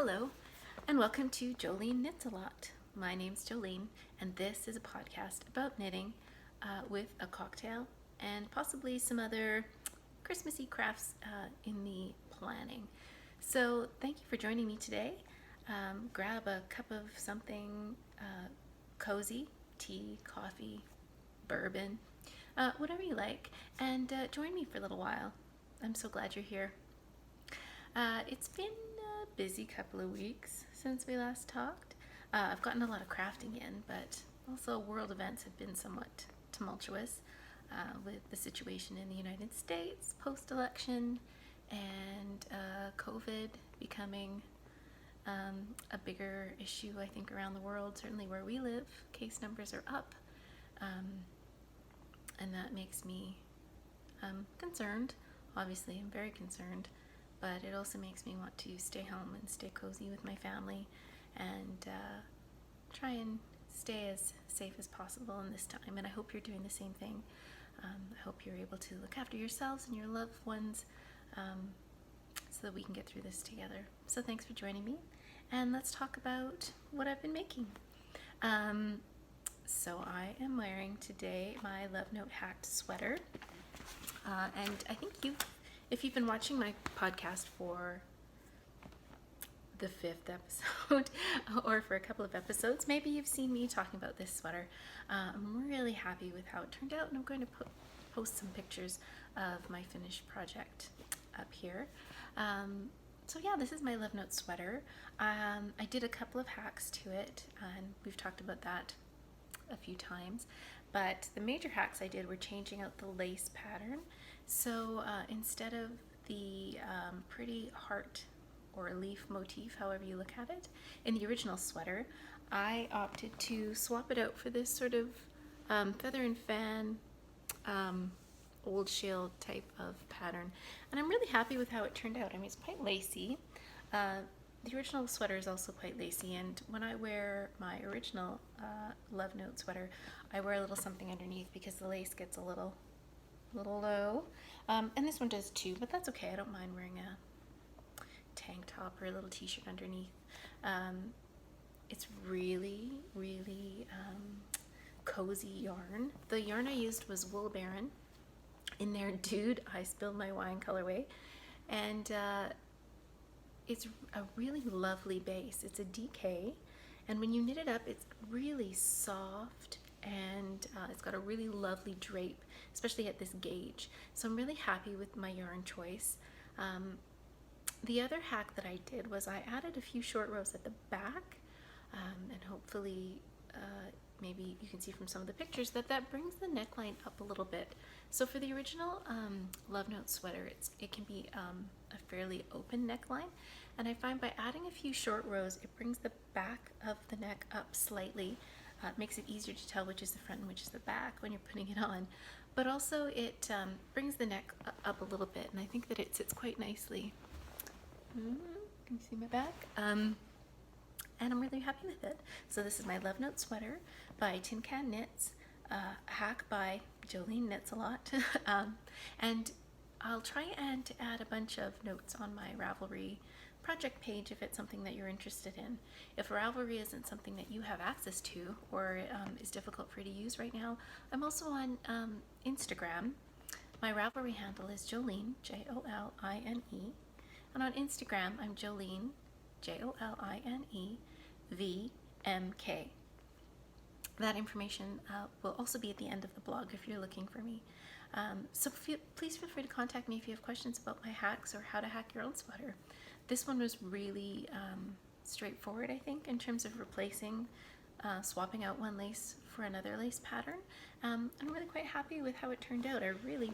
Hello, and welcome to Joline Knits A Lot. My name's Joline, and this is a podcast about knitting with a cocktail and possibly some other Christmassy crafts in the planning. So thank you for joining me today. Grab a cup of something cozy, tea, coffee, bourbon, whatever you like, and join me for a little while. I'm so glad you're here. It's been a busy couple of weeks since we last talked. I've gotten a lot of crafting in, but also world events have been somewhat tumultuous with the situation in the United States post-election and COVID becoming a bigger issue, I think, around the world. Certainly where we live, case numbers are up, and that makes me concerned. Obviously, I'm very concerned, but it also makes me want to stay home and stay cozy with my family and try and stay as safe as possible in this time. And I hope you're doing the same thing. I hope you're able to look after yourselves and your loved ones so that we can get through this together. So thanks for joining me, and let's talk about what I've been making. So I am wearing today my Lovenote hacked sweater, and I think if you've been watching my podcast for the 5th episode or for a couple of episodes, maybe you've seen me talking about this sweater. I'm really happy with how it turned out, and I'm going to post some pictures of my finished project up here. So yeah, this is my Lovenote sweater. I did a couple of hacks to it, and we've talked about that a few times, but the major hacks I did were changing out the lace pattern. So instead of the pretty heart or leaf motif, however you look at it, in the original sweater, I opted to swap it out for this sort of feather and fan old shale type of pattern, and I'm really happy with how it turned out. I mean, it's quite lacy. The original sweater is also quite lacy, and when I wear my original Lovenote sweater, I wear a little something underneath because the lace gets a little low, and this one does too, but that's okay. I don't mind wearing a tank top or a little t-shirt underneath. It's really cozy yarn. The yarn I used was Wool Baron in their Dude I Spilled My Wine colorway, and it's a really lovely base. It's a DK, and when you knit it up, it's really soft, and it's got a really lovely drape, especially at this gauge. So I'm really happy with my yarn choice. The other hack that I did was I added a few short rows at the back, and hopefully maybe you can see from some of the pictures that brings the neckline up a little bit. So for the original Lovenote sweater, it can be a fairly open neckline, and I find by adding a few short rows, it brings the back of the neck up slightly. Makes it easier to tell which is the front and which is the back when you're putting it on, but also it brings the neck up a little bit, and I think that it sits quite nicely. Can you see my back? And I'm really happy with it. So this is my Lovenote sweater by Tin Can Knits, hack by Joline Knits A Lot, and I'll try and add a bunch of notes on my Ravelry project page if it's something that you're interested in. If Ravelry isn't something that you have access to or is difficult for you to use right now, I'm also on Instagram. My Ravelry handle is Joline, Joline, and on Instagram I'm Joline, Joline VMK. That information will also be at the end of the blog if you're looking for me. So please feel free to contact me if you have questions about my hacks or how to hack your own sweater. This one was really straightforward, I think, in terms of replacing, swapping out one lace for another lace pattern. I'm really quite happy with how it turned out. I really,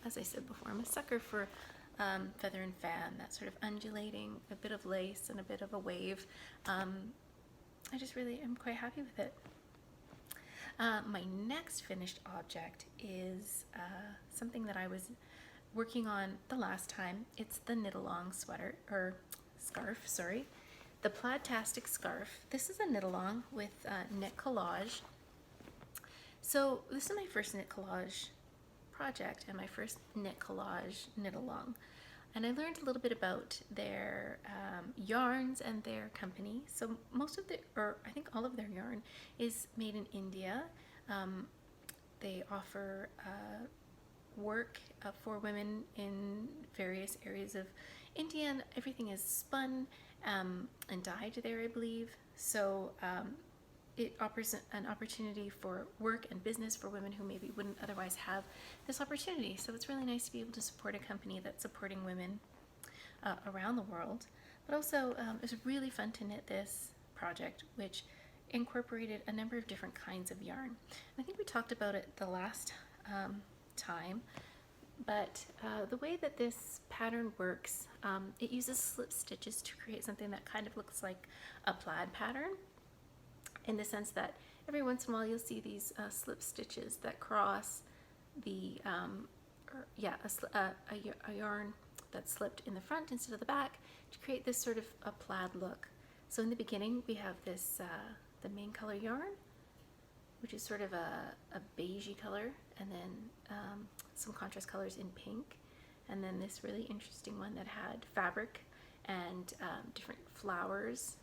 as I said before, I'm a sucker for feather and fan, that sort of undulating, a bit of lace and a bit of a wave. I just really am quite happy with it. My next finished object is something that I was working on the last time. It's the knit along sweater, or scarf, sorry. The Plaidtastic scarf. This is a knit along with knit collage. So this is my first knit collage project and my first knit collage knit along. and I learned a little bit about their yarns and their company. So most of or I think all of their yarn is made in India. They offer work for women in various areas of India, and everything is spun and dyed there, I believe. So it offers an opportunity for work and business for women who maybe wouldn't otherwise have this opportunity. So it's really nice to be able to support a company that's supporting women around the world. But also, it was really fun to knit this project, which incorporated a number of different kinds of yarn. I think we talked about it the last time, but the way that this pattern works, it uses slip stitches to create something that kind of looks like a plaid pattern, in the sense that every once in a while you'll see these slip stitches that cross the a yarn that's slipped in the front instead of the back to create this sort of a plaid look. So in the beginning we have this the main color yarn, which is sort of a beigey color, and then some contrast colors in pink, and then this really interesting one that had fabric and different flowers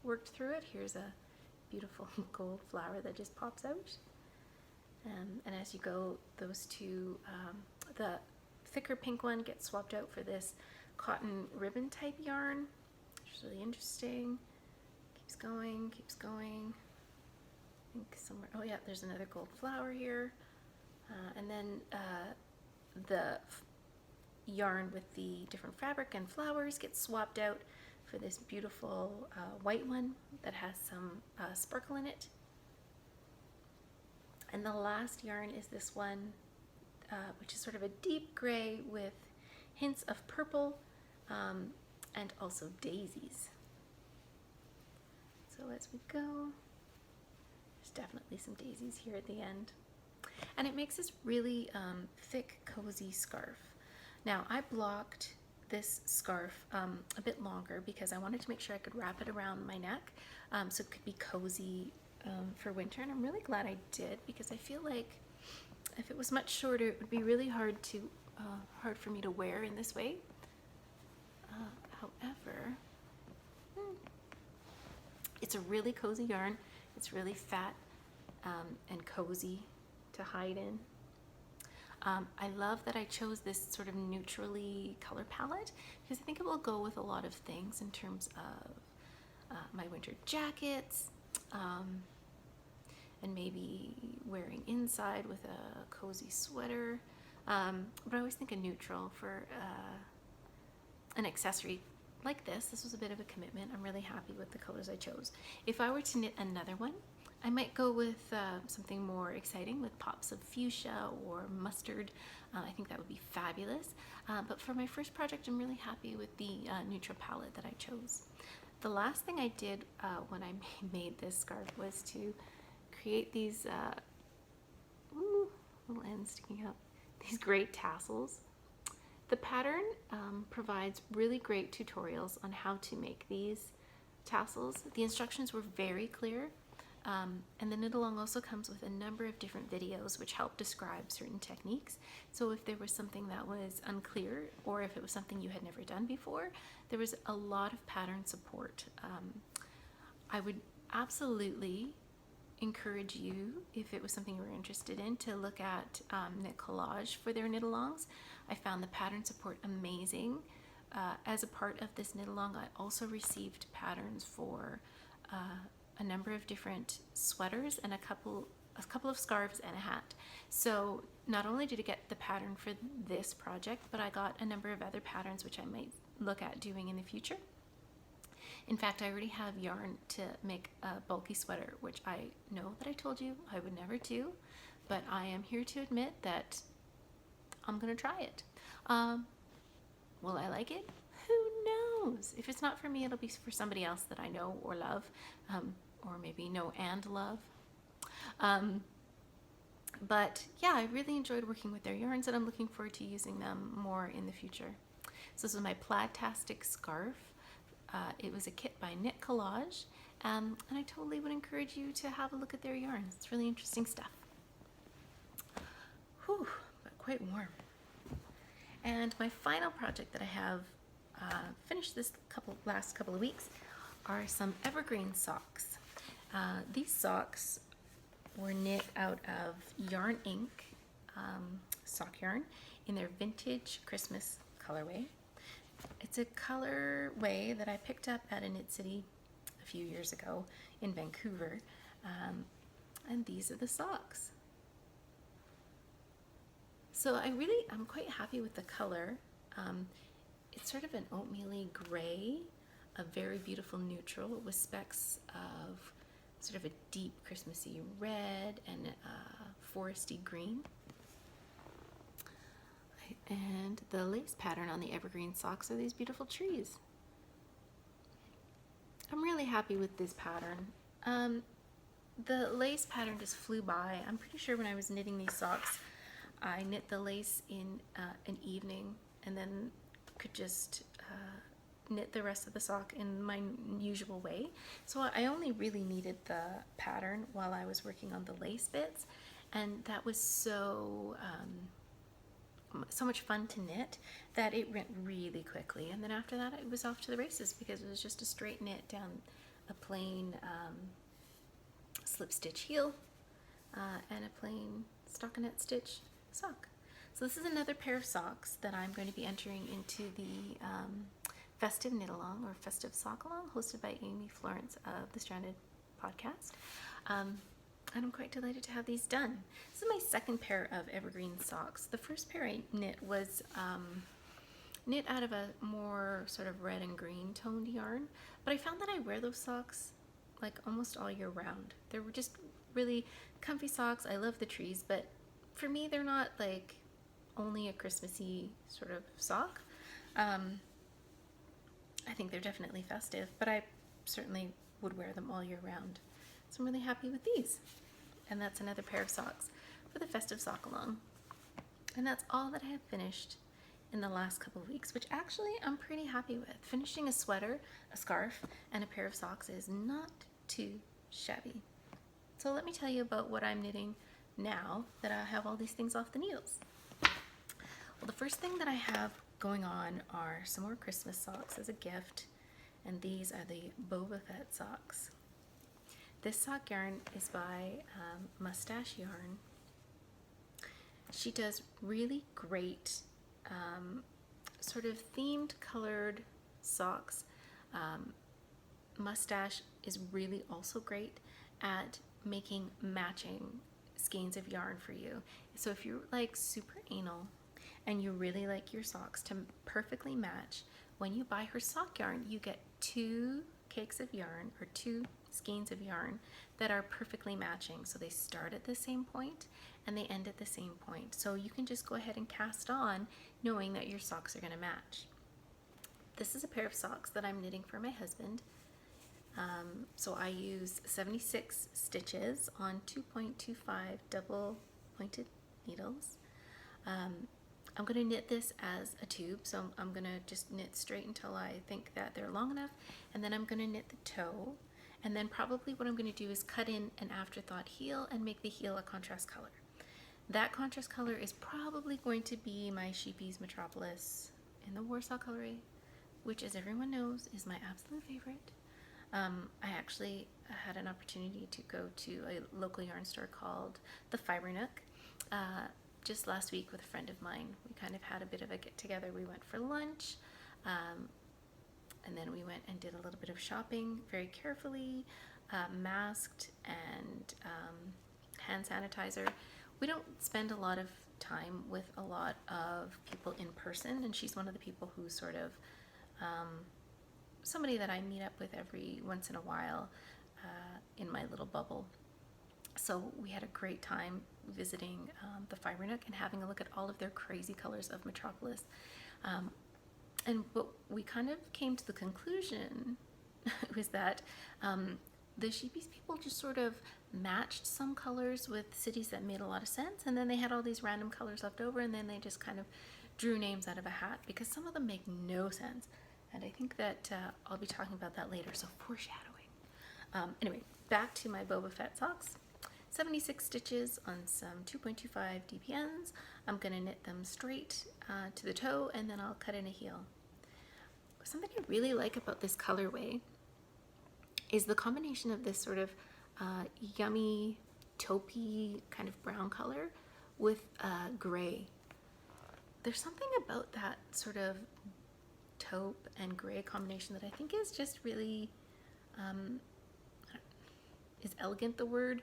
worked through it. Here's a beautiful gold flower that just pops out. And as you go, those two, the thicker pink one gets swapped out for this cotton ribbon type yarn, which is really interesting. Keeps going, keeps going. I think somewhere, oh yeah, there's another gold flower here. And then the yarn with the different fabric and flowers gets swapped out for this beautiful white one that has some sparkle in it. And the last yarn is this one, which is sort of a deep gray with hints of purple and also daisies. So as we go, there's definitely some daisies here at the end. And it makes this really thick, cozy scarf. Now, I blocked this scarf a bit longer because I wanted to make sure I could wrap it around my neck so it could be cozy for winter, and I'm really glad I did, because I feel like if it was much shorter it would be really hard for me to wear in this way. However, it's a really cozy yarn. It's really fat and cozy to hide in. I love that I chose this sort of neutrally color palette, because I think it will go with a lot of things in terms of my winter jackets, and maybe wearing inside with a cozy sweater. But I always think a neutral for an accessory like this. This was a bit of a commitment. I'm really happy with the colors I chose. If I were to knit another one, I might go with something more exciting with pops of fuchsia or mustard. I think that would be fabulous. But for my first project, I'm really happy with the neutral palette that I chose. The last thing I did when I made this scarf was to create these little ends sticking out, these great tassels. The pattern provides really great tutorials on how to make these tassels. The instructions were very clear. And the knit along also comes with a number of different videos which help describe certain techniques. So if there was something that was unclear, or if it was something you had never done before, there was a lot of pattern support. I would absolutely encourage you, if it was something you were interested in, to look at Knit Collage for their knit alongs. I found the pattern support amazing. As a part of this knit along, I also received patterns for a number of different sweaters and a couple of scarves and a hat. So not only did I get the pattern for this project, but I got a number of other patterns which I might look at doing in the future. In fact, I already have yarn to make a bulky sweater, which I know that I told you I would never do, but I am here to admit that I'm gonna try it. Will I like it? Who knows? If it's not for me, it'll be for somebody else that I know or love, or maybe know and love. But yeah, I really enjoyed working with their yarns, and I'm looking forward to using them more in the future. So this is my Plaid-tastic scarf. It was a kit by Knit Collage, and I totally would encourage you to have a look at their yarns. It's really interesting stuff. Whew, but quite warm. And my final project that I have finished this last couple of weeks are some evergreen socks. These socks were knit out of yarn ink sock yarn in their vintage Christmas colorway. It's a colorway that I picked up at a Knit City a few years ago in Vancouver, and these are the socks. So I'm quite happy with the color. It's sort of an oatmeal-y gray, a very beautiful neutral with specks of sort of a deep Christmassy red and foresty green. And the lace pattern on the evergreen socks are these beautiful trees. I'm really happy with this pattern. The lace pattern just flew by. I'm pretty sure when I was knitting these socks, I knit the lace in an evening and then could just knit the rest of the sock in my usual way. So I only really needed the pattern while I was working on the lace bits, and that was so much fun to knit that it went really quickly. And then after that, it was off to the races because it was just a straight knit down a plain slip stitch heel and a plain stockinette stitch sock. So this is another pair of socks that I'm going to be entering into the festive knit along or festive sock along hosted by Amy Florence of the Stranded podcast. And I'm quite delighted to have these done. This is my second pair of evergreen socks. The first pair I knit was knit out of a more sort of red and green toned yarn, but I found that I wear those socks like almost all year round. They were just really comfy socks. I love the trees, but for me they're not like only a Christmassy sort of sock. I think they're definitely festive, but I certainly would wear them all year round. So I'm really happy with these. And that's another pair of socks for the festive sock along. And that's all that I have finished in the last couple of weeks, which actually I'm pretty happy with. Finishing a sweater, a scarf, and a pair of socks is not too shabby. So let me tell you about what I'm knitting now that I have all these things off the needles. Well, the first thing that I have going on are some more Christmas socks as a gift, and these are the Boba Fett socks. This sock yarn is by Mustache Yarn. She does really great sort of themed colored socks. Mustache is really also great at making matching skeins of yarn for you. So if you're like super anal and you really like your socks to perfectly match, when you buy her sock yarn, you get 2 cakes of yarn or 2 skeins of yarn that are perfectly matching. So they start at the same point and they end at the same point. So you can just go ahead and cast on knowing that your socks are going to match. This is a pair of socks that I'm knitting for my husband. So I use 76 stitches on 2.25 double pointed needles. I'm going to knit this as a tube, so I'm going to just knit straight until I think that they're long enough, and then I'm going to knit the toe, and then probably what I'm going to do is cut in an afterthought heel and make the heel a contrast color. That contrast color is probably going to be my Sheepies Metropolis in the Warsaw colorway, which, as everyone knows, is my absolute favorite. I actually had an opportunity to go to a local yarn store called the Fiber Nook just last week with a friend of mine. We kind of had a bit of a get together. We went for lunch, and then we went and did a little bit of shopping very carefully, masked and hand sanitizer. We don't spend a lot of time with a lot of people in person, and she's one of the people who sort of somebody that I meet up with every once in a while in my little bubble. So we had a great time visiting the Fiber Nook and having a look at all of their crazy colors of Metropolis. And what we kind of came to the conclusion was that the Sheepies people just sort of matched some colors with cities that made a lot of sense, and then they had all these random colors left over, and then they just kind of drew names out of a hat because some of them make no sense. And I think that I'll be talking about that later, so foreshadowing. Anyway, back to my Boba Fett socks. 76 stitches on some 2.25 DPNs. I'm going to knit them straight to the toe, and then I'll cut in a heel. Something I really like about this colorway is the combination of this sort of yummy taupey kind of brown color with gray. There's something about that sort of taupe and gray combination that I think is just really, is elegant the word?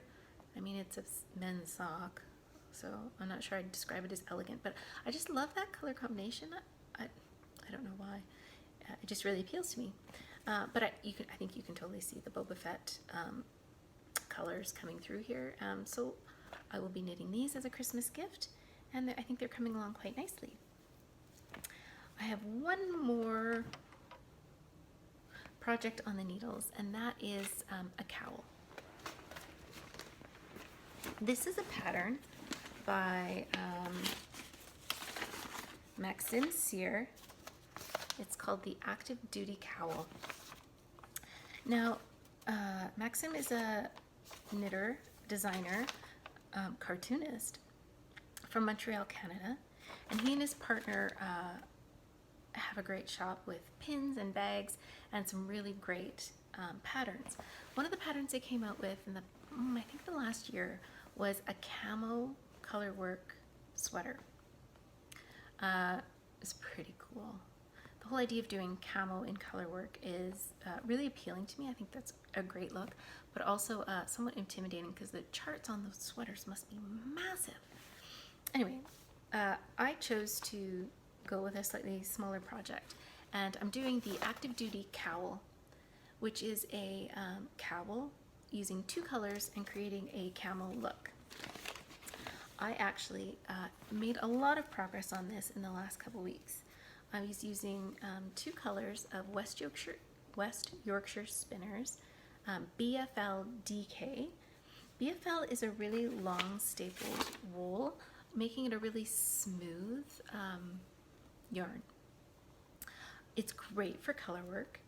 I mean, it's a men's sock, so I'm not sure I'd describe it as elegant, but I just love that color combination. I don't know why. It just really appeals to me. But I think you can totally see the Boba Fett colors coming through here. So I will be knitting these as a Christmas gift, and I think they're coming along quite nicely. I have one more project on the needles, and that is a cowl. This is a pattern by Maxim Cyr. It's called the Active Duty Cowl. Now, Maxim is a knitter, designer, cartoonist from Montreal, Canada, and he and his partner have a great shop with pins and bags and some really great patterns. One of the patterns they came out with in I think the last year was a camo colorwork sweater. It's pretty cool. The whole idea of doing camo in colorwork is really appealing to me. I think that's a great look, but also somewhat intimidating because the charts on those sweaters must be massive. Anyway, I chose to go with a slightly smaller project, and I'm doing the Active Duty Cowl, which is a cowl using two colors and creating a camo look. I actually made a lot of progress on this in the last couple weeks. I was using two colors of West Yorkshire Spinners, BFL DK. BFL is a really long stapled wool, making it a really smooth yarn. It's great for color work,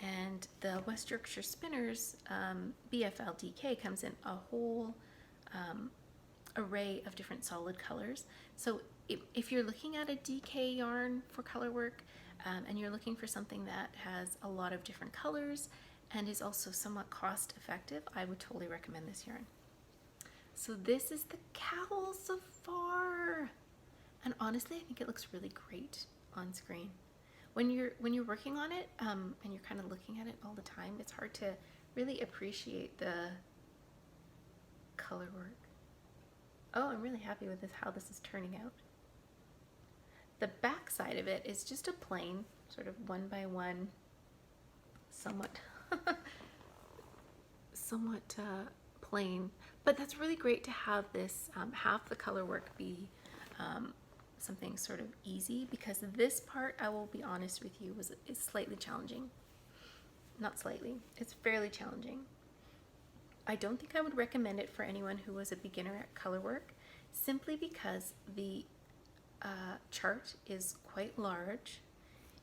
and the West Yorkshire Spinners BFL DK comes in a whole array of different solid colors. So if you're looking at a DK yarn for color work and you're looking for something that has a lot of different colors and is also somewhat cost effective, I would totally recommend this yarn. So this is the cowl so far, and honestly I think it looks really great on screen. When you're working on it and you're kind of looking at it all the time, it's hard to really appreciate the color work. Oh, I'm really happy with how this is turning out. The back side of it is just a plain, sort of one by one, somewhat plain, but that's really great to have this half the color work be something sort of easy, because this part, I will be honest with you, is slightly challenging. Not slightly, it's fairly challenging. I don't think I would recommend it for anyone who was a beginner at color work, simply because the chart is quite large.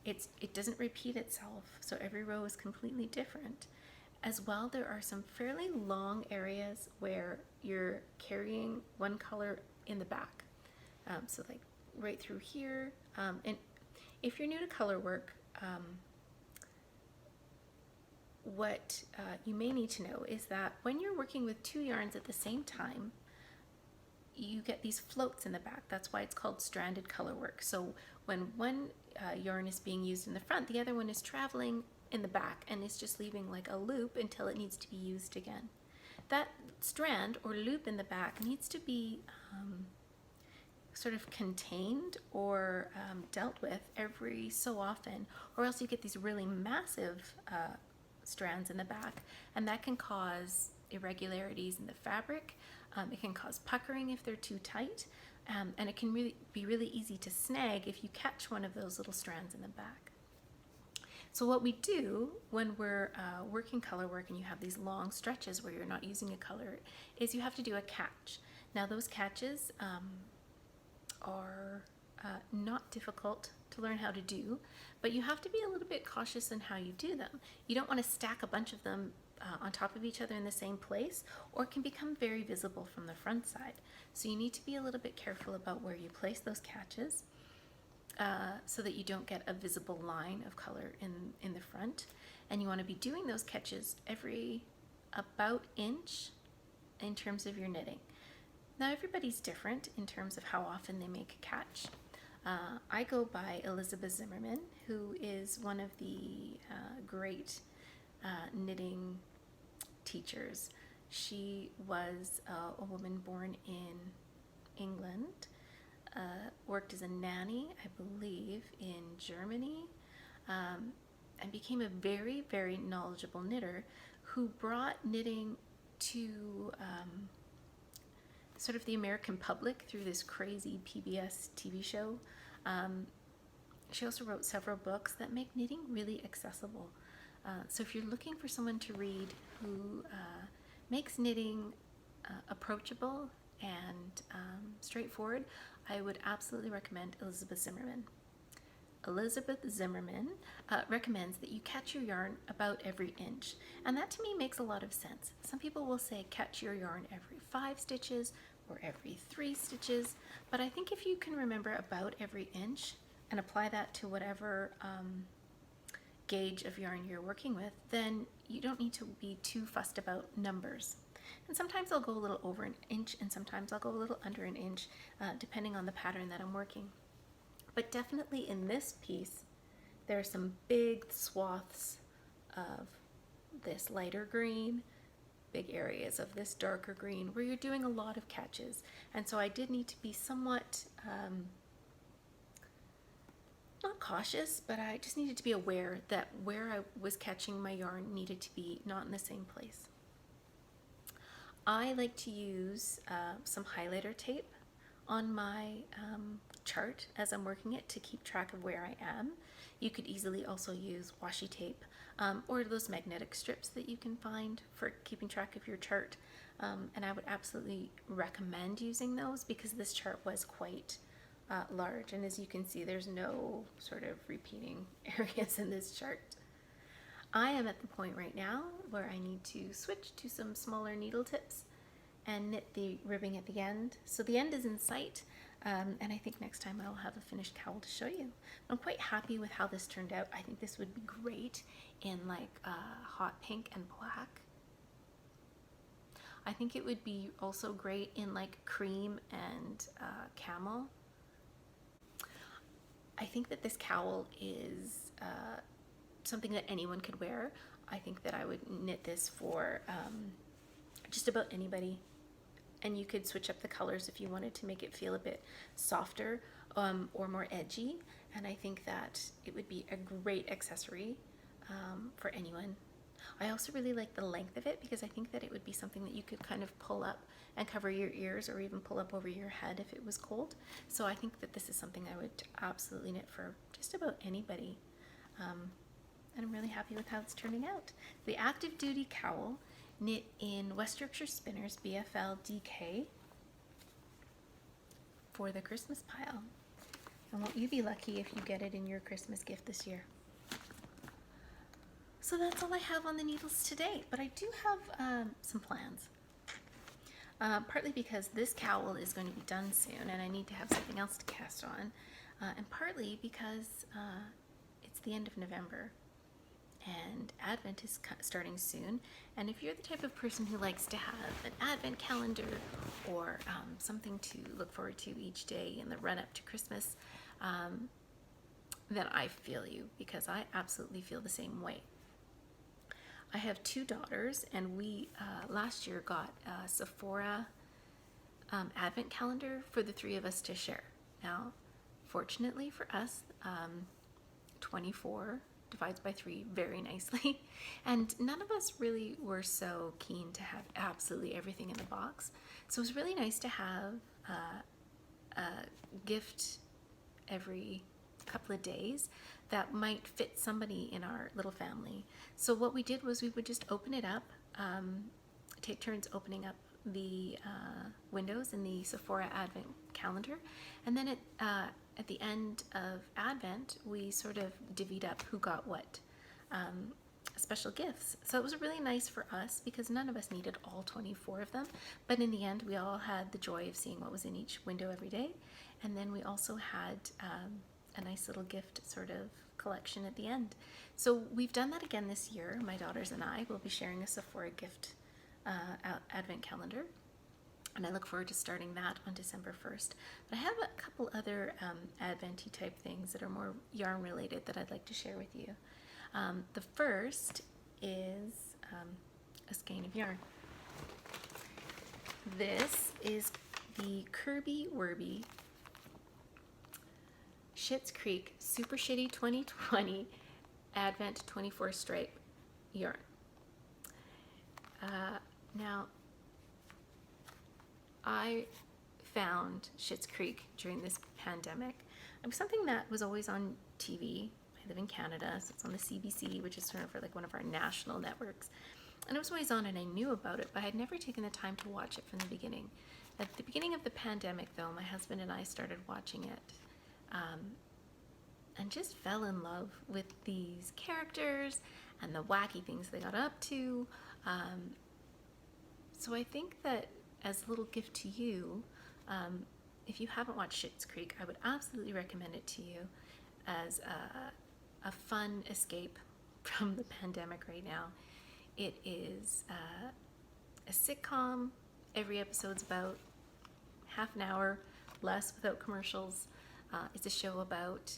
It doesn't repeat itself, so every row is completely different. As well, there are some fairly long areas where you're carrying one color in the back. So like right through here. And if you're new to color work, what you may need to know is that when you're working with two yarns at the same time, you get these floats in the back. That's why it's called stranded color work. So when one yarn is being used in the front, the other one is traveling in the back and is just leaving like a loop until it needs to be used again. That strand or loop in the back needs to be sort of contained or dealt with every so often, or else you get these really massive strands in the back, and that can cause irregularities in the fabric. It can cause puckering if they're too tight, and it can be really easy to snag if you catch one of those little strands in the back. So what we do when we're working color work and you have these long stretches where you're not using a color is you have to do a catch. Now those catches are not difficult to learn how to do, but you have to be a little bit cautious in how you do them. You don't want to stack a bunch of them on top of each other in the same place, or it can become very visible from the front side. So you need to be a little bit careful about where you place those catches so that you don't get a visible line of color in the front. And you want to be doing those catches every about inch in terms of your knitting. Now everybody's different in terms of how often they make a catch. I go by Elizabeth Zimmerman, who is one of the great knitting teachers. She was a woman born in England, worked as a nanny, I believe, in Germany, and became a very, very knowledgeable knitter who brought knitting to sort of the American public through this crazy PBS TV show. She also wrote several books that make knitting really accessible. So if you're looking for someone to read who makes knitting approachable and straightforward, I would absolutely recommend Elizabeth Zimmerman. Elizabeth Zimmerman recommends that you catch your yarn about every inch, and that to me makes a lot of sense. Some people will say catch your yarn every 5 stitches or every 3 stitches, but I think if you can remember about every inch and apply that to whatever gauge of yarn you're working with, then you don't need to be too fussed about numbers. And sometimes I'll go a little over an inch, and sometimes I'll go a little under an inch, depending on the pattern that I'm working. But definitely in this piece, there are some big swaths of this lighter green, big areas of this darker green, where you're doing a lot of catches. And so I did need to be somewhat, not cautious, but I just needed to be aware that where I was catching my yarn needed to be not in the same place. I like to use some highlighter tape on my chart as I'm working it to keep track of where I am. You could easily also use washi tape or those magnetic strips that you can find for keeping track of your chart. And I would absolutely recommend using those because this chart was quite large. And as you can see, there's no sort of repeating areas in this chart. I am at the point right now where I need to switch to some smaller needle tips and knit the ribbing at the end. So the end is in sight, and I think next time I'll have a finished cowl to show you. I'm quite happy with how this turned out. I think this would be great in like hot pink and black. I think it would be also great in like cream and camel. I think that this cowl is something that anyone could wear. I think that I would knit this for just about anybody, and you could switch up the colors if you wanted to make it feel a bit softer or more edgy, and I think that it would be a great accessory for anyone. I also really like the length of it because I think that it would be something that you could kind of pull up and cover your ears or even pull up over your head if it was cold. So I think that this is something I would absolutely knit for just about anybody. And I'm really happy with how it's turning out. The Active Duty Cowl, knit in West Yorkshire Spinners BFL DK for the Christmas pile. And won't you be lucky if you get it in your Christmas gift this year? So that's all I have on the needles today, but I do have some plans. Partly because this cowl is going to be done soon and I need to have something else to cast on, and partly because it's the end of November and Advent is starting soon, and if you're the type of person who likes to have an Advent calendar or something to look forward to each day in the run-up to Christmas, then I feel you, because I absolutely feel the same way. I have 2 daughters, and we last year got a Sephora Advent calendar for the 3 of us to share. Now, fortunately for us, 24 divides by 3 very nicely, and none of us really were so keen to have absolutely everything in the box. So it was really nice to have a gift every couple of days that might fit somebody in our little family. So what we did was we would just open it up, take turns opening up the windows in the Sephora Advent calendar, and then at the end of Advent, we sort of divvied up who got what special gifts. So it was really nice for us because none of us needed all 24 of them. But in the end, we all had the joy of seeing what was in each window every day. And then we also had a nice little gift sort of collection at the end. So we've done that again this year. My daughters and I will be sharing a Sephora gift Advent calendar. And I look forward to starting that on December 1st. But I have a couple other Advent-y type things that are more yarn related that I'd like to share with you. The first is a skein of yarn. This is the Kirby Werby Schitt's Creek Super Shitty 2020 Advent 24 stripe yarn. Now, I found Schitt's Creek during this pandemic. It was something that was always on TV. I live in Canada, so it's on the CBC, which is sort of like one of our national networks. And it was always on and I knew about it, but I had never taken the time to watch it from the beginning. At the beginning of the pandemic, though, my husband and I started watching it and just fell in love with these characters and the wacky things they got up to. So I think that as a little gift to you, if you haven't watched Schitt's Creek, I would absolutely recommend it to you as a fun escape from the pandemic right now. It is a sitcom. Every episode's about half an hour, less without commercials. It's a show about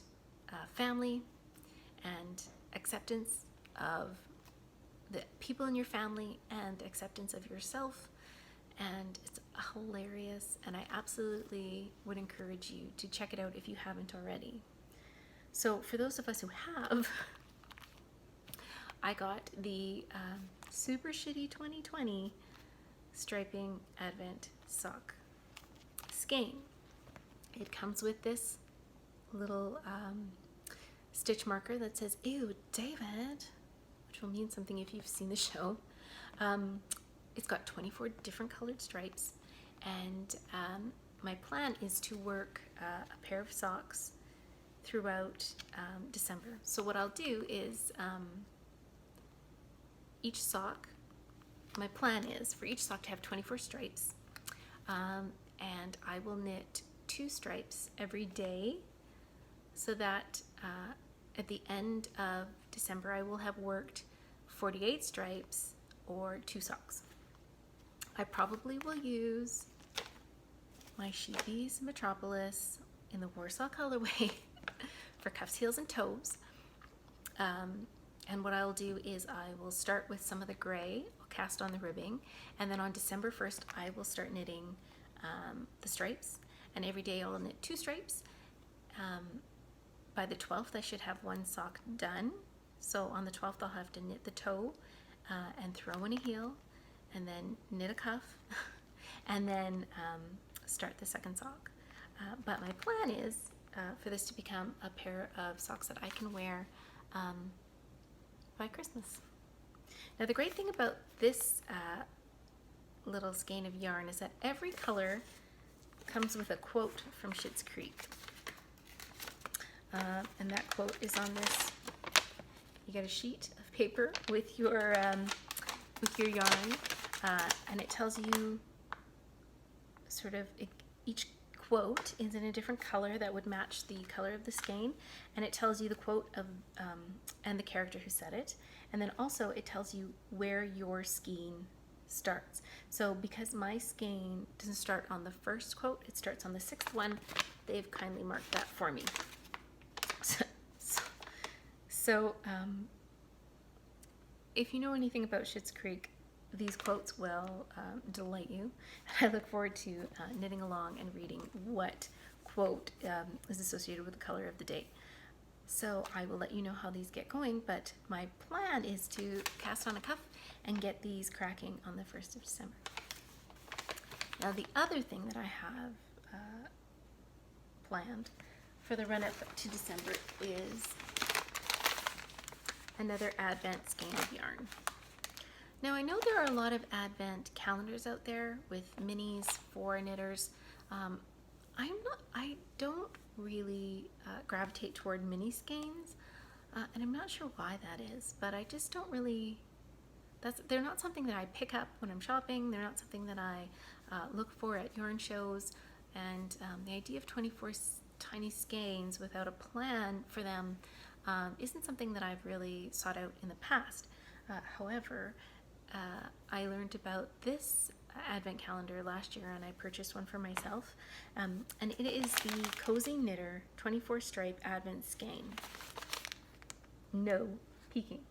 family and acceptance of the people in your family and acceptance of yourself. And it's hilarious, and I absolutely would encourage you to check it out if you haven't already. So for those of us who have, I got the Super Shitty 2020 striping Advent sock skein. It comes with this little stitch marker that says, "Ew, David," which will mean something if you've seen the show. It's got 24 different colored stripes, and my plan is to work a pair of socks throughout December. So what I'll do is each sock, my plan is for each sock to have 24 stripes, and I will knit 2 stripes every day so that at the end of December I will have worked 48 stripes or 2 socks. I probably will use my Sheepies Metropolis in the Warsaw colorway for cuffs, heels, and toes. And what I'll do is I will start with some of the gray, I'll cast on the ribbing, and then on December 1st I will start knitting the stripes, and every day I'll knit 2 stripes. By the 12th I should have 1 sock done, so on the 12th I'll have to knit the toe and throw in a heel, and then knit a cuff, and then start the second sock. But my plan is for this to become a pair of socks that I can wear by Christmas. Now the great thing about this little skein of yarn is that every color comes with a quote from Schitt's Creek. And that quote is on this. You get a sheet of paper with your yarn, and it tells you sort of each quote is in a different color that would match the color of the skein, and it tells you the quote of and the character who said it, and then also it tells you where your skein starts. So because my skein doesn't start on the first quote, it starts on the 6th one. They've kindly marked that for me. So if you know anything about Schitt's Creek, these quotes will delight you. I look forward to knitting along and reading what quote is associated with the color of the day. So I will let you know how these get going, but my plan is to cast on a cuff and get these cracking on the 1st of December. Now the other thing that I have planned for the run-up to December is another Advent skein of yarn. Now I know there are a lot of Advent calendars out there with minis for knitters. I don't really gravitate toward mini skeins, and I'm not sure why that is, but I just don't really, they're not something that I pick up when I'm shopping. They're not something that I look for at yarn shows, and the idea of 24 tiny skeins without a plan for them isn't something that I've really sought out in the past. However, I learned about this advent calendar last year, and I purchased one for myself, and it is the Cozy Knitter 24 stripe advent skein. No peeking.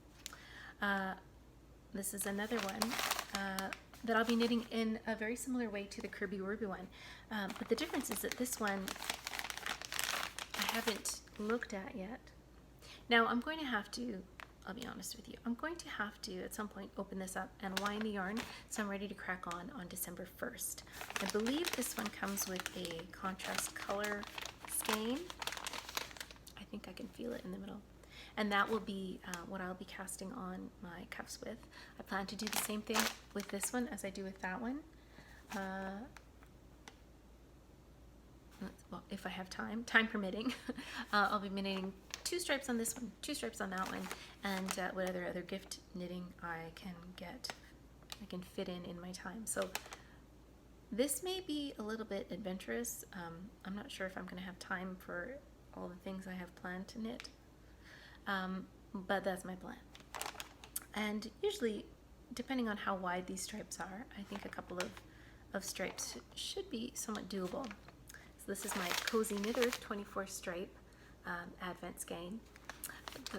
This is another one that I'll be knitting in a very similar way to the Kirby Warby one, but the difference is that this one I haven't looked at yet. Now I'm going to have to, I'll be honest with you, I'm going to have to at some point open this up and wind the yarn so I'm ready to crack on December 1st. I believe this one comes with a contrast color skein. I think I can feel it in the middle. And that will be what I'll be casting on my cuffs with. I plan to do the same thing with this one as I do with that one. Well, if I have time permitting, I'll be knitting 2 stripes on this one, 2 stripes on that one, and whatever other gift knitting I can get, I can fit in my time. So this may be a little bit adventurous. I'm not sure if I'm going to have time for all the things I have planned to knit, but that's my plan. And usually, depending on how wide these stripes are, I think a couple of stripes should be somewhat doable. So this is my Cozy Knitter 24 stripe advent skein.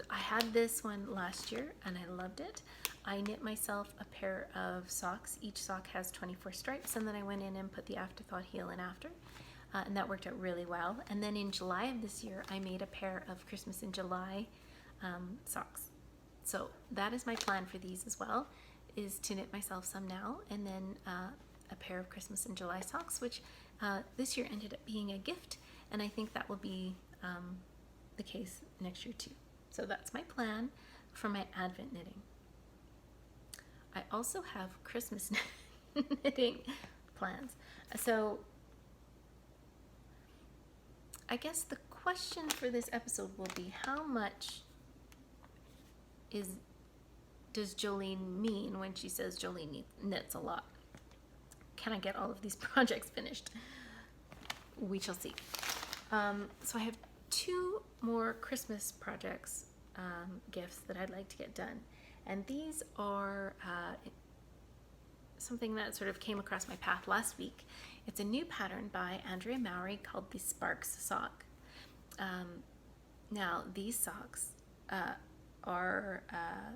I had this one last year and I loved it. I knit myself a pair of socks. Each sock has 24 stripes, and then I went in and put the afterthought heel in after, and that worked out really well. And then in July of this year I made a pair of Christmas in July socks. So that is my plan for these as well, is to knit myself some now, and then a pair of Christmas in July socks, which this year ended up being a gift, and I think that will be the case next year too. So that's my plan for my Advent knitting. I also have Christmas knitting plans. So I guess the question for this episode will be, how much does Joline mean when she says Joline knits a lot? Can I get all of these projects finished? We shall see. So I have 2 more Christmas projects, gifts that I'd like to get done. And these are something that sort of came across my path last week. It's a new pattern by Andrea Mowry called the Sparks sock. Now, these socks are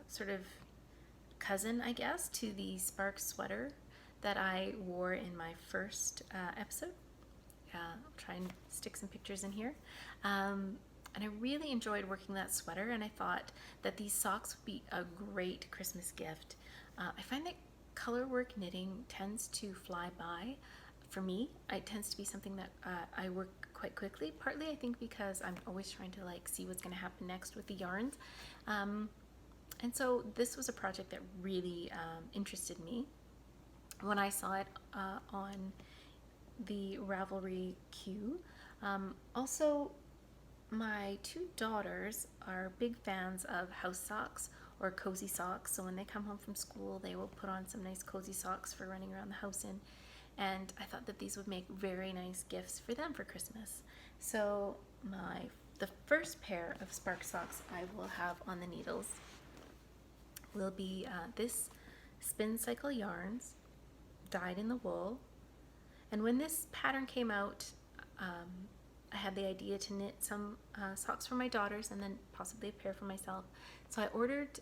sort of cousin, I guess, to the Sparks sweater that I wore in my first episode. I'll try and stick some pictures in here. And I really enjoyed working that sweater, and I thought that these socks would be a great Christmas gift. I find that color work knitting tends to fly by. For me, it tends to be something that I work quite quickly, partly I think because I'm always trying to see what's going to happen next with the yarns. And so this was a project that really interested me. When I saw it on the Ravelry queue. Also, my 2 daughters are big fans of house socks or cozy socks, so when they come home from school they will put on some nice cozy socks for running around the house in, and I thought that these would make very nice gifts for them for Christmas. So the first pair of Spark socks I will have on the needles will be this Spin Cycle Yarns dyed in the wool. And when this pattern came out, I had the idea to knit some socks for my daughters and then possibly a pair for myself. So I ordered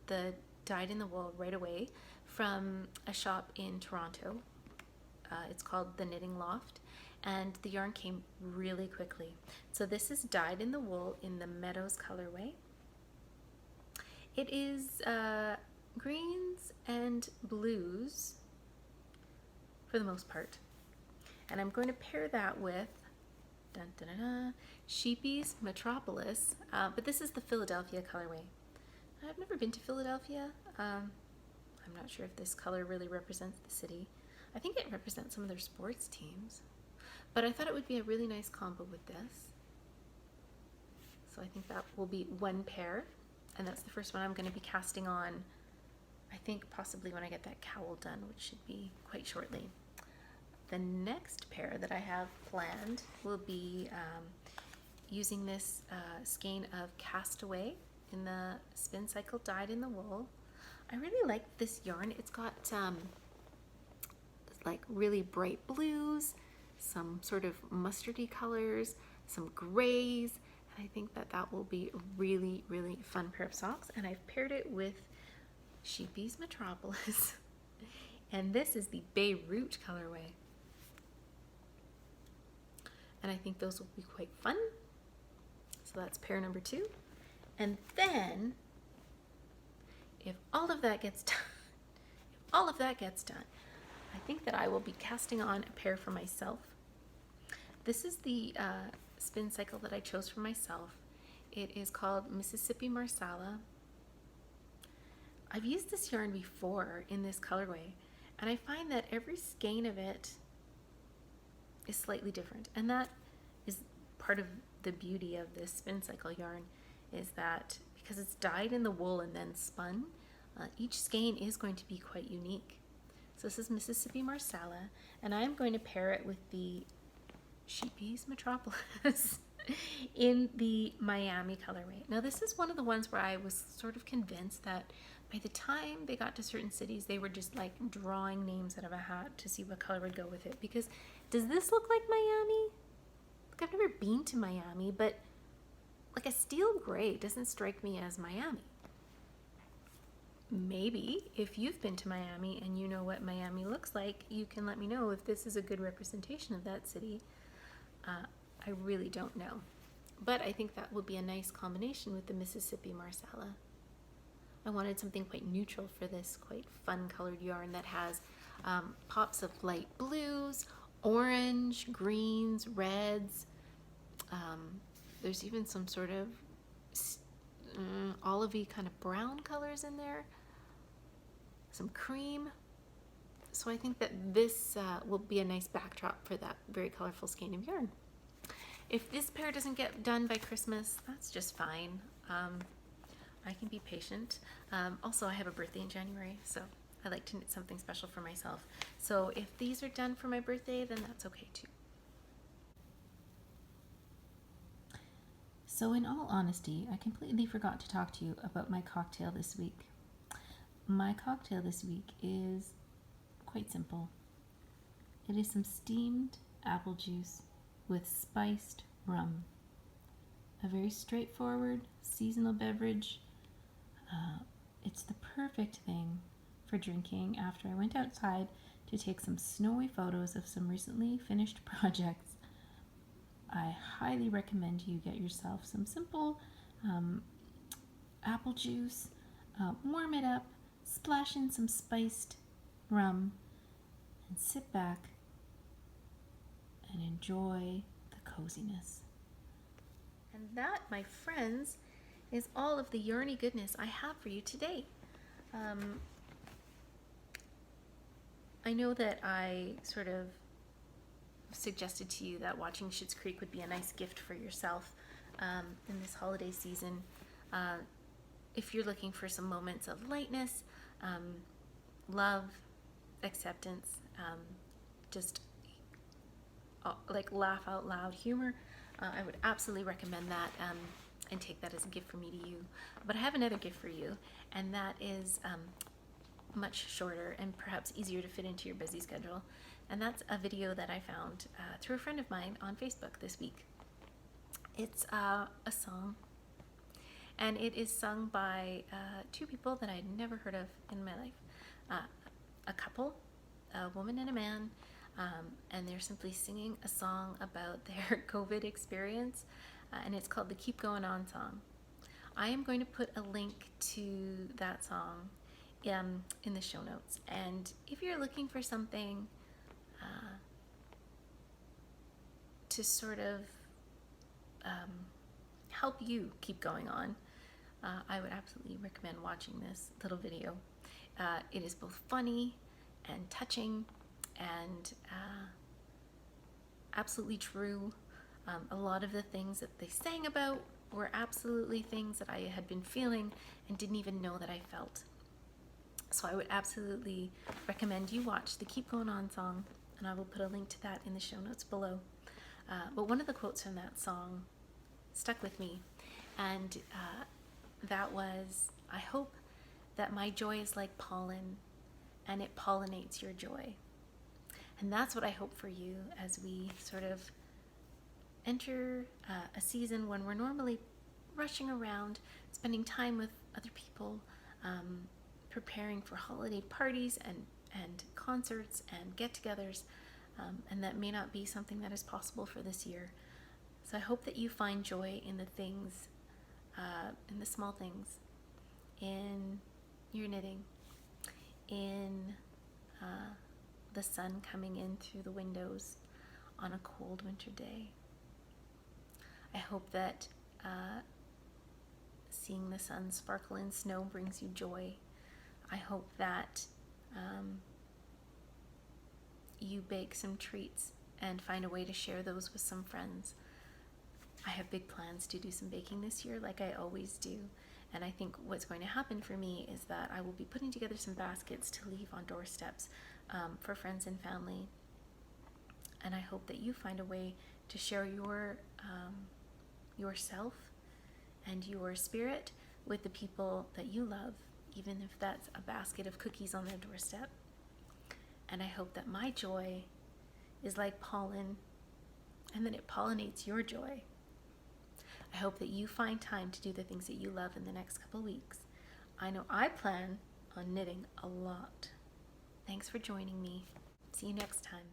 the dyed in the wool right away from a shop in Toronto. It's called the Knitting Loft, and the yarn came really quickly. So this is dyed in the wool in the Meadows colorway. It is greens and blues for the most part. And I'm going to pair that with Sheepy's Metropolis, but this is the Philadelphia colorway. I've never been to Philadelphia. I'm not sure if this color really represents the city. I think it represents some of their sports teams, but I thought it would be a really nice combo with this. So I think that will be one pair, and that's the first one I'm going to be casting on, I think possibly when I get that cowl done, which should be quite shortly. The next pair that I have planned will be using this skein of Castaway in the Spin Cycle Dyed in the Wool. I really like this yarn. It's got like really bright blues, some sort of mustardy colors, some grays, and I think that that will be a really, really fun pair of socks. And I've paired it with Sheepy's Metropolis, and this is the Beirut colorway. And I think those will be quite fun. So that's pair number 2. And then, if all of that gets done, I think that I will be casting on a pair for myself. This is the spin cycle that I chose for myself. It is called Mississippi Marsala. I've used this yarn before in this colorway, and I find that every skein of it is slightly different, and that is part of the beauty of this spin cycle yarn, is that because it's dyed in the wool and then spun, each skein is going to be quite unique. So this is Mississippi Marsala, and I'm going to pair it with the Sheepy's Metropolis in the Miami colorway. Now this is one of the ones where I was sort of convinced that by the time they got to certain cities, they were just like drawing names out of a hat to see what color would go with it. Because does this look like Miami? Like, I've never been to Miami, but like a steel gray doesn't strike me as Miami. Maybe if you've been to Miami and you know what Miami looks like, you can let me know if this is a good representation of that city. I really don't know. But I think that would be a nice combination with the Mississippi Marsala. I wanted something quite neutral for this quite fun colored yarn that has pops of light blues, orange, greens, reds. There's even some sort of olivey kind of brown colors in there. Some cream. So I think that this will be a nice backdrop for that very colorful skein of yarn. If this pair doesn't get done by Christmas, that's just fine. I can be patient. Also, I have a birthday in January, so I like to knit something special for myself. So if these are done for my birthday, then that's okay too. So in all honesty, I completely forgot to talk to you about my cocktail this week. My cocktail this week is quite simple. It is some steamed apple juice with spiced rum. A very straightforward seasonal beverage. It's the perfect thing for drinking after I went outside to take some snowy photos of some recently finished projects. I highly recommend you get yourself some simple apple juice, warm it up, splash in some spiced rum, and sit back and enjoy the coziness. And that, my friends, is all of the yarny goodness I have for you today. I know that I sort of suggested to you that watching Schitt's Creek would be a nice gift for yourself in this holiday season. If you're looking for some moments of lightness, love, acceptance, just like laugh out loud humor, I would absolutely recommend that and take that as a gift from me to you. But I have another gift for you, and that is much shorter and perhaps easier to fit into your busy schedule. And that's a video that I found through a friend of mine on Facebook this week. It's a song, and it is sung by two people that I'd never heard of in my life. A couple, a woman and a man, and they're simply singing a song about their COVID experience, and it's called the Keep Going On song. I am going to put a link to that song in the show notes, and if you're looking for something to sort of help you keep going on, I would absolutely recommend watching this little video. It is both funny and touching and absolutely true. A lot of the things that they sang about were absolutely things that I had been feeling and didn't even know that I felt. So I would absolutely recommend you watch the Keep Going On song, and I will put a link to that in the show notes below. But one of the quotes from that song stuck with me, and that was, "I hope that my joy is like pollen and it pollinates your joy." And that's what I hope for you as we sort of enter a season when we're normally rushing around, spending time with other people, preparing for holiday parties and concerts and get-togethers, and that may not be something that is possible for this year. So I hope that you find joy in the things, in the small things, in your knitting, in the sun coming in through the windows on a cold winter day. I hope that seeing the sun sparkle in snow brings you joy. I hope that you bake some treats and find a way to share those with some friends. I have big plans to do some baking this year, like I always do. And I think what's going to happen for me is that I will be putting together some baskets to leave on doorsteps for friends and family. And I hope that you find a way to share yourself and your spirit with the people that you love, even if that's a basket of cookies on their doorstep. And I hope that my joy is like pollen and that it pollinates your joy. I hope that you find time to do the things that you love in the next couple weeks. I know I plan on knitting a lot. Thanks for joining me. See you next time.